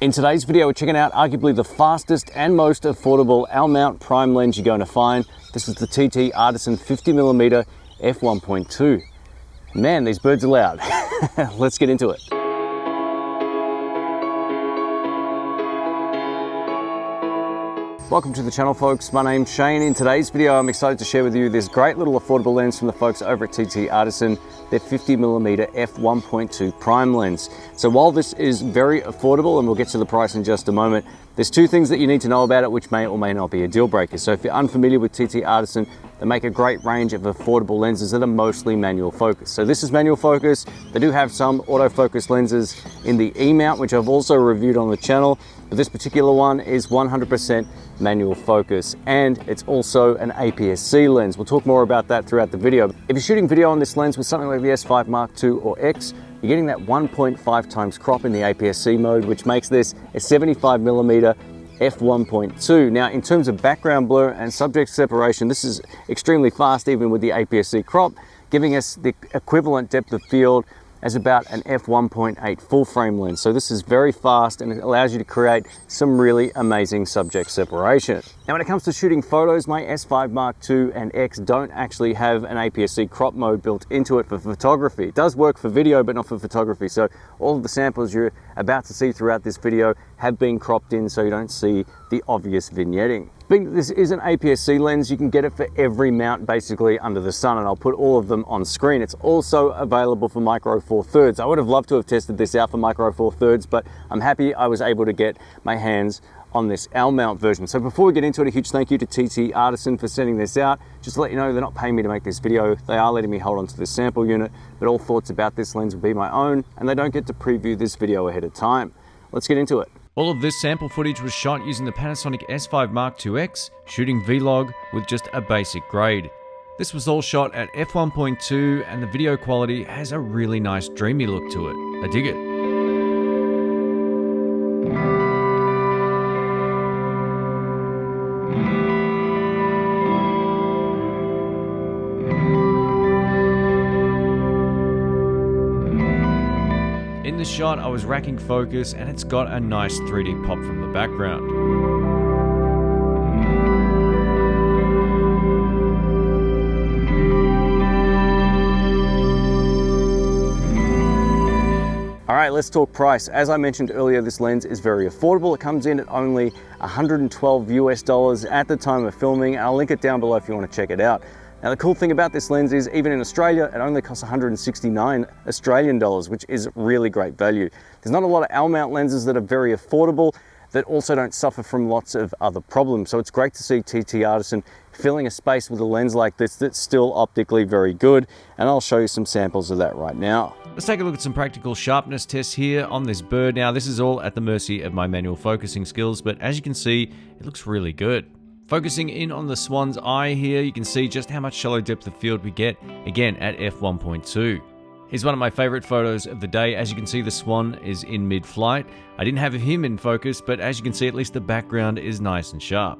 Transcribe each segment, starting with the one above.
In today's video, we're checking out arguably the fastest and most affordable L-mount prime lens you're going to find. This is the TTArtisan 50mm f1.2. Man, these birds are loud. Let's get into it. Welcome to the channel, folks. My name's Shane. In today's video, I'm excited to share with you this great little affordable lens from the folks over at TTArtisan, their 50mm f1.2 prime lens. So while this is very affordable, and we'll get to the price in just a moment, there's two things that you need to know about it which may or may not be a deal breaker. So if you're unfamiliar with TTArtisan, they make a great range of affordable lenses that are mostly manual focus. So this is manual focus. They do have some autofocus lenses in the E-mount, which I've also reviewed on the channel, but this particular one is 100% manual focus, and it's also an APS-C lens. We'll talk more about that throughout the video. If you're shooting video on this lens with something like the S5 Mark II or X, you're getting that 1.5 times crop in the APS-C mode, which makes this a 75mm f1.2. Now, in terms of background blur and subject separation, this is extremely fast even with the APS-C crop, giving us the equivalent depth of field as about an f1.8 full frame lens. So this is very fast and it allows you to create some really amazing subject separation. Now, when it comes to shooting photos, my S5 Mark II and X don't actually have an APS-C crop mode built into it for photography. It does work for video, but not for photography. So all of the samples you're about to see throughout this video have been cropped in so you don't see the obvious vignetting. Being that this is an APS-C lens, you can get it for every mount basically under the sun, and I'll put all of them on screen. It's also available for Micro Four Thirds. I would have loved to have tested this out for Micro Four Thirds, but I'm happy I was able to get my hands on this L-mount version. So before we get into it, a huge thank you to TTArtisan for sending this out. Just to let you know, they're not paying me to make this video. They are letting me hold on to this sample unit, but all thoughts about this lens will be my own, and they don't get to preview this video ahead of time. Let's get into it. All of this sample footage was shot using the Panasonic S5 Mark II X, shooting vlog with just a basic grade. This was all shot at f1.2 and the video quality has a really nice dreamy look to it. I dig it. In this shot, I was racking focus and it's got a nice 3D pop from the background. All right, let's talk price. As I mentioned earlier, this lens is very affordable. It comes in at only $112 US at the time of filming. I'll link it down below if you want to check it out. Now, the cool thing about this lens is even in Australia, it only costs 169 Australian dollars, which is really great value. There's not a lot of L-mount lenses that are very affordable that also don't suffer from lots of other problems. So it's great to see TTArtisan filling a space with a lens like this that's still optically very good. And I'll show you some samples of that right now. Let's take a look at some practical sharpness tests here on this bird. Now, this is all at the mercy of my manual focusing skills, but as you can see, it looks really good. Focusing in on the swan's eye here, you can see just how much shallow depth of field we get, again at f1.2. Here's one of my favorite photos of the day. As you can see, the swan is in mid-flight. I didn't have him in focus, but as you can see, at least the background is nice and sharp.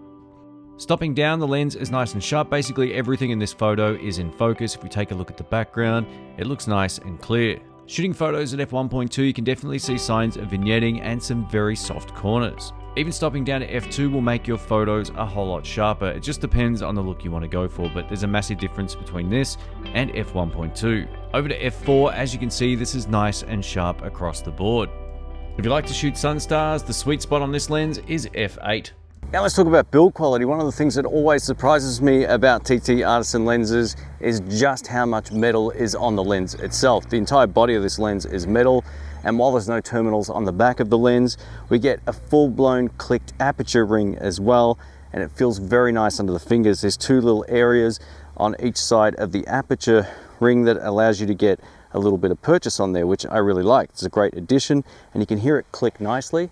Stopping down, the lens is nice and sharp. Basically, everything in this photo is in focus. If we take a look at the background, it looks nice and clear. Shooting photos at f1.2, you can definitely see signs of vignetting and some very soft corners. Even stopping down to f2 will make your photos a whole lot sharper. It just depends on the look you want to go for, but there's a massive difference between this and f1.2. Over to f4, as you can see, this is nice and sharp across the board. If you like to shoot sun stars, the sweet spot on this lens is f8. Now let's talk about build quality. One of the things that always surprises me about TTArtisan lenses is just how much metal is on the lens itself. The entire body of this lens is metal, and while there's no terminals on the back of the lens, we get a full-blown clicked aperture ring as well, and it feels very nice under the fingers. There's two little areas on each side of the aperture ring that allows you to get a little bit of purchase on there, which I really like. It's a great addition, and you can hear it click nicely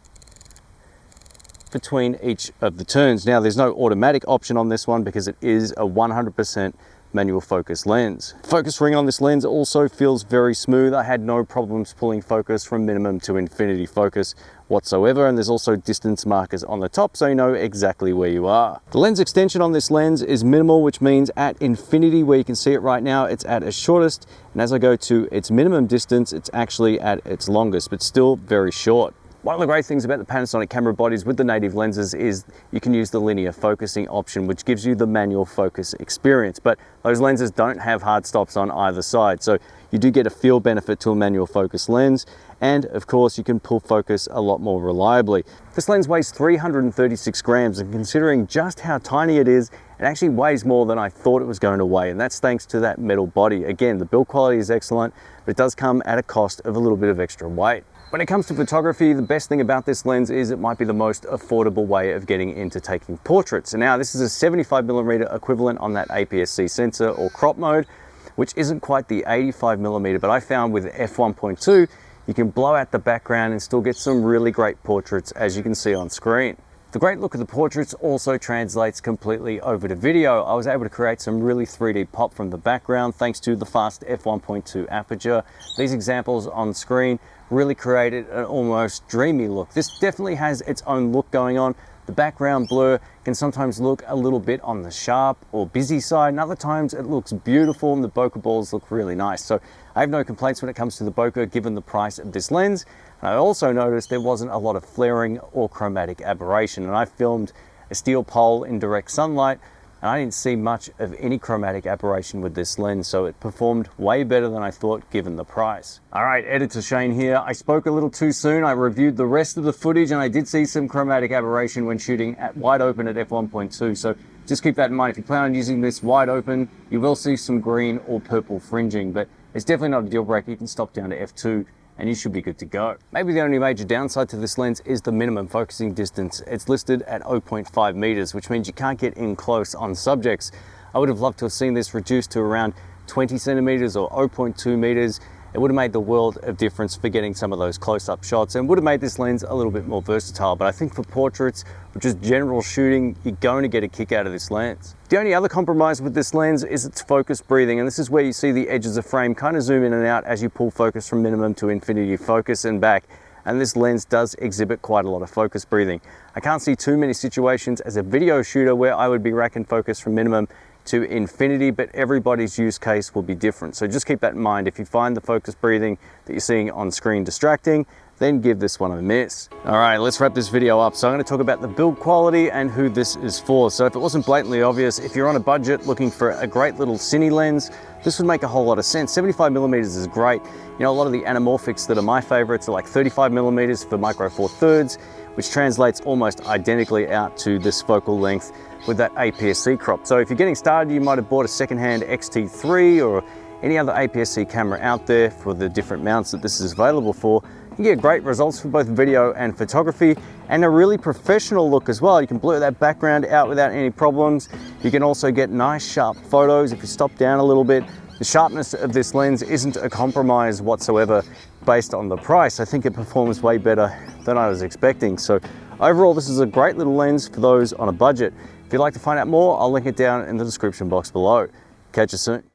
between each of the turns. Now, there's no automatic option on this one because it is a 100% manual focus lens. Focus ring on this lens also feels very smooth. I had no problems pulling focus from minimum to infinity focus whatsoever, and there's also distance markers on the top so you know exactly where you are. The lens extension on this lens is minimal, which means at infinity, where you can see it right now, it's at its shortest, and as I go to its minimum distance, it's actually at its longest, but still very short. One of the great things about the Panasonic camera bodies with the native lenses is you can use the linear focusing option, which gives you the manual focus experience. But those lenses don't have hard stops on either side. So you do get a feel benefit to a manual focus lens. And of course, you can pull focus a lot more reliably. This lens weighs 336 grams, and considering just how tiny it is, it actually weighs more than I thought it was going to weigh. And that's thanks to that metal body. Again, the build quality is excellent, but it does come at a cost of a little bit of extra weight. When it comes to photography, the best thing about this lens is it might be the most affordable way of getting into taking portraits. And now this is a 75mm equivalent on that APS-C sensor or crop mode, which isn't quite the 85mm, but I found with F1.2, you can blow out the background and still get some really great portraits, as you can see on screen. The great look of the portraits also translates completely over to video. I was able to create some really 3D pop from the background thanks to the fast F1.2 aperture. These examples on screen really created an almost dreamy look. This definitely has its own look going on. The background blur can sometimes look a little bit on the sharp or busy side, and other times it looks beautiful and the bokeh balls look really nice. So I have no complaints when it comes to the bokeh given the price of this lens. And I also noticed there wasn't a lot of flaring or chromatic aberration, and I filmed a steel pole in direct sunlight and I didn't see much of any chromatic aberration with this lens, so it performed way better than I thought given the price. All right, Editor Shane here. I spoke a little too soon. I reviewed the rest of the footage and I did see some chromatic aberration when shooting at wide open at F1.2, so just keep that in mind. If you plan on using this wide open, you will see some green or purple fringing, but it's definitely not a deal breaker. You can stop down to F2 and you should be good to go. Maybe the only major downside to this lens is the minimum focusing distance. It's listed at 0.5 meters, which means you can't get in close on subjects. I would have loved to have seen this reduced to around 20 centimeters or 0.2 meters. It would have made the world of difference for getting some of those close-up shots and would have made this lens a little bit more versatile. But I think for portraits or just general shooting, you're going to get a kick out of this lens. The only other compromise with this lens is its focus breathing, and this is where you see the edges of frame kind of zoom in and out as you pull focus from minimum to infinity focus and back. And this lens does exhibit quite a lot of focus breathing. I can't see too many situations as a video shooter where I would be racking focus from minimum to infinity, but everybody's use case will be different. So just keep that in mind. If you find the focus breathing that you're seeing on screen distracting, then give this one a miss. All right, let's wrap this video up. So I'm going to talk about the build quality and who this is for. So if it wasn't blatantly obvious, if you're on a budget looking for a great little cine lens, this would make a whole lot of sense. 75mm is great. You know, a lot of the anamorphics that are my favorites are like 35mm for micro four thirds, which translates almost identically out to this focal length with that APS-C crop. So if you're getting started, you might have bought a secondhand XT3 or any other APS-C camera out there for the different mounts that this is available for. You can get great results for both video and photography and a really professional look as well. You can blur that background out without any problems. You can also get nice sharp photos if you stop down a little bit. The sharpness of this lens isn't a compromise whatsoever based on the price. I think it performs way better than I was expecting. So overall, this is a great little lens for those on a budget. If you'd like to find out more, I'll link it down in the description box below. Catch you soon.